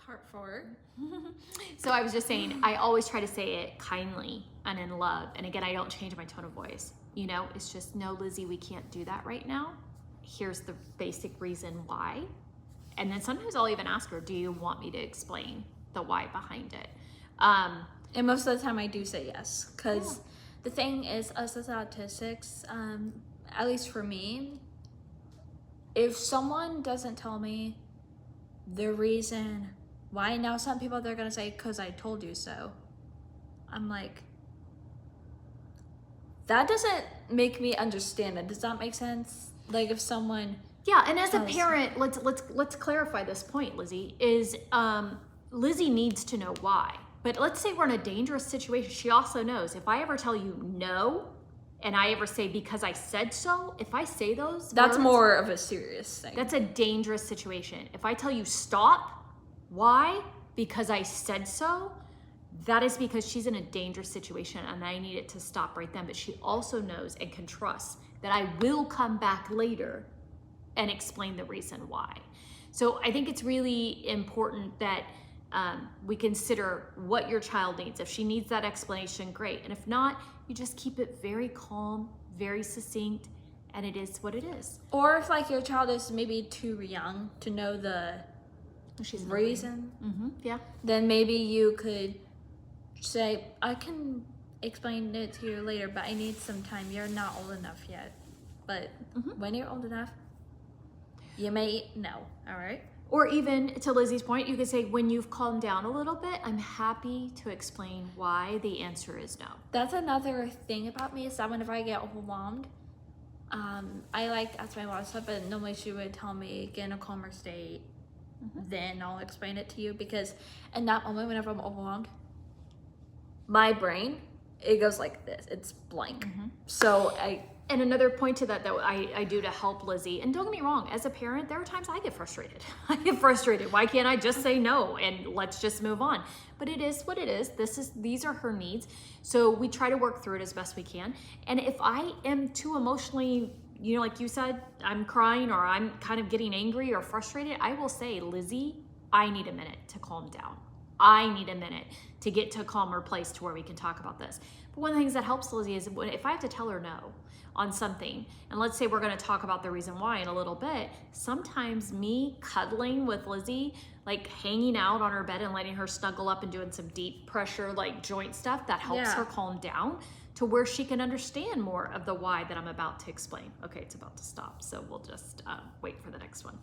Part 4. So I was just saying, I always try to say it kindly and in love. And again, I don't change my tone of voice. You know, it's just, no, Lizzie, we can't do that right now. Here's the basic reason why. And then sometimes I'll even ask her, do you want me to explain the why behind it? And most of the time I do say yes. Because the thing is, us as autistics, at least for me, if someone doesn't tell me the reason why, now some people, they're going to say, because I told you so. I'm like, that doesn't make me understand it. Does that make sense? Like if someone... Yeah, and as a parent, let's clarify this point, Lizzie, is Lizzie needs to know why. But let's say we're in a dangerous situation. She also knows if I ever tell you no, and I ever say because I said so, if I say those That's words, more of a serious thing. that's a dangerous situation. If I tell you stop, why? Because I said so, that is because she's in a dangerous situation and I need it to stop right then. But she also knows and can trust that I will come back later and explain the reason why. So I think it's really important that we consider what your child needs. If she needs that explanation, great. And if not, you just keep it very calm, very succinct, and it is what it is. Or if like your child is maybe too young to know the reason, Yeah. then maybe you could say, I can explain it to you later, but I need some time. You're not old enough yet. But when you're old enough, you may know, all right? Or even to Lizzie's point, you could say, when you've calmed down a little bit, I'm happy to explain why the answer is no. That's another thing about me, is that whenever I get overwhelmed, I like to ask my mom stuff, but normally she would tell me, get in a calmer state, then I'll explain it to you. Because in that moment, whenever I'm overwhelmed, my brain, it goes like this, it's blank. So And another point to that I do to help Lizzie, and don't get me wrong, as a parent, there are times I get frustrated. I get frustrated. Why can't I just say no and let's just move on? But it is what it is. These are her needs. So we try to work through it as best we can. And if I am too emotionally, you know, like you said, I'm crying or I'm kind of getting angry or frustrated, I will say, Lizzie, I need a minute to calm down. I need a minute to get to a calmer place to where we can talk about this. But one of the things that helps Lizzie is if I have to tell her no on something, and let's say we're going to talk about the reason why in a little bit, sometimes me cuddling with Lizzie, like hanging out on her bed and letting her snuggle up and doing some deep pressure, like joint stuff, that helps her calm down to where she can understand more of the why that I'm about to explain. Okay, it's about to stop, so we'll just wait for the next one.